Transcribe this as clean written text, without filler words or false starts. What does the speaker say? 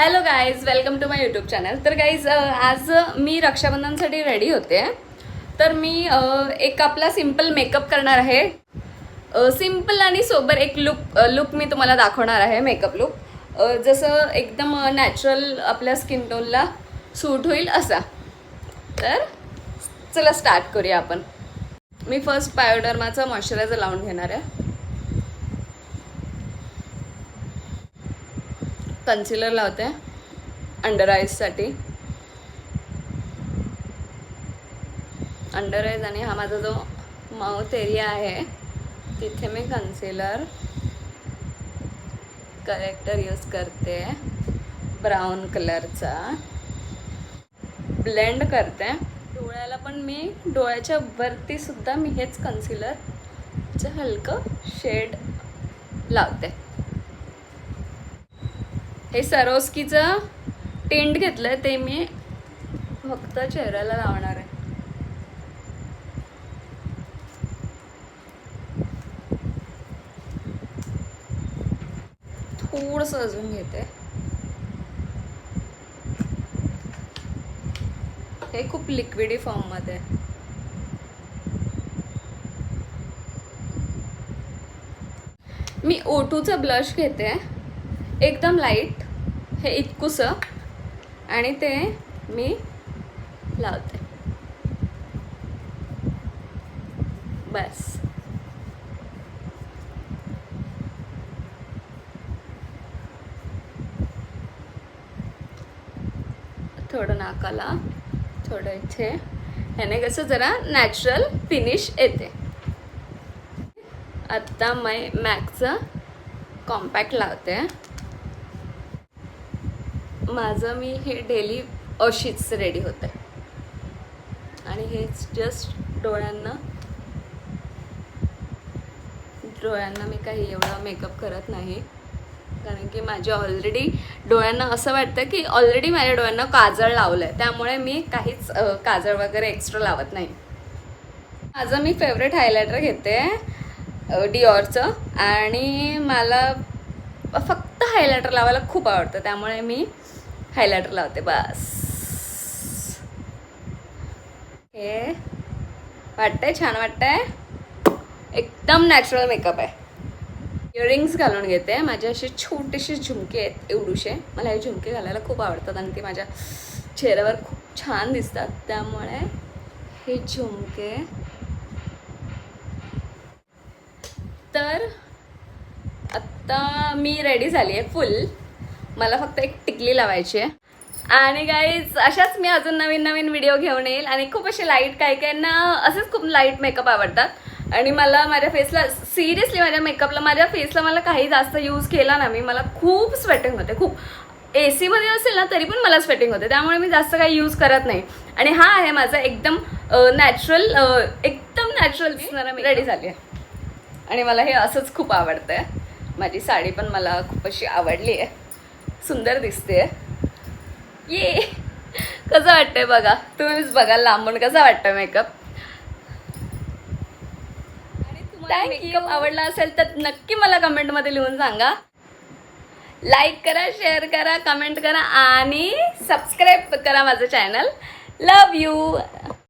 Hello guys, welcome to my YouTube channel. तर guys आज मी रक्षाबंधनसाठी रेडी होते. तर मी एक आपला सिम्पल मेकअप करणार आहे. सिम्पल आणि सोबर एक लुक मी तुम्हाला दाखवणार आहे. मेकअप लुक जसं एकदम नॅचरल आपल्या स्किन टोनला सूट होईल असा. तर चला स्टार्ट करूया आपण. मी फर्स्ट बायोडर्माचा मॉइश्चरायझर लावून घेणार आहे. कन्सिलर लावते अंडर आईजसाठी. अंडर आईज आणि हा माझा जो माउथ एरिया आहे तिथे मी कन्सिलर करेक्टर यूज करते. ब्राऊन कलरचा ब्लेंड करते. डोळ्याला पण मी डोळ्याच्या वरती सुद्धा मी हेच कन्सिलरचं हलकं शेड लावते. हे सरोस्कीचं टिंट घेतलंय ते मी फक्त चेहऱ्याला लावणार आहे. थोडंसं अजून घेते. हे खूप लिक्विडी फॉर्ममध्ये. मी O2चं ब्लश घेते एकदम लाईट, हे इतकुसं, आणि ते मी लावते. बस. थोडं नाकाला, थोडं इथे. ह्याने कसं जरा नॅचरल फिनिश येते. आत्ता मॅकचं कॉम्पॅक्ट लावते. माझं मी हे डेली अशीच रेडी होते. आणि हेच जस्ट डोळ्यांना मी काही एवढा मेकअप करत नाही, कारण की माझ्या ऑलरेडी डोळ्यांना असं वाटतं की ऑलरेडी माझ्या डोळ्यांना काजळ लावलं आहे, त्यामुळे मी काहीच काजळ वगैरे एक्स्ट्रा लावत नाही. माझं मी फेवरेट हायलायटर घेते डिऑरचं, आणि मला फक्त हायलायटर लावायला खूप आवडतं, त्यामुळे मी हायलायटर लावते. बस. हे वाटतंय छान, वाटतंय एकदम नॅचरल मेकअप आहे. इयरिंग्स घालून घेते. माझे असे छोटेसे झुमके आहेत एवढूशे. मला हे झुमके घालायला खूप आवडतात आणि ते माझ्या चेहऱ्यावर खूप छान दिसतात, त्यामुळे हे झुमके. तर आत्ता मी रेडी झाली आहे फुल. मला फक्त एक टिकली लावायची आहे. आणि गाईज अशाच मी अजून नवीन नवीन व्हिडिओ घेऊन येईल. आणि खूप असे लाईट, काही ना असेच खूप लाईट मेकअप आवडतात. आणि मला माझ्या फेसला, सिरियसली माझ्या फेसला मला काही जास्त यूज केला ना मी, मला खूप स्वेटिंग होते. खूप AC मध्ये असेल ना तरी पण मला स्वेटिंग होते, त्यामुळे मी जास्त काही यूज करत नाही. आणि हा आहे माझा एकदम नॅचरल, एकदम नॅचरल दिसणारा. मी रेडी झाली आहे आणि मला हे असंच खूप आवडतंय. माझी साडी पण मला खूप अशी आवडली आहे, सुंदर दिसते. ये कसं वाटतंय बघा, तुम्हीच बघा लांबून कसं वाटतं मेकअप. मेकअप आवडला असेल तर नक्की मला कमेंटमध्ये लिहून सांगा. लाईक करा, शेअर करा, कमेंट करा आणि सबस्क्राईब करा माझं चॅनल. Love you.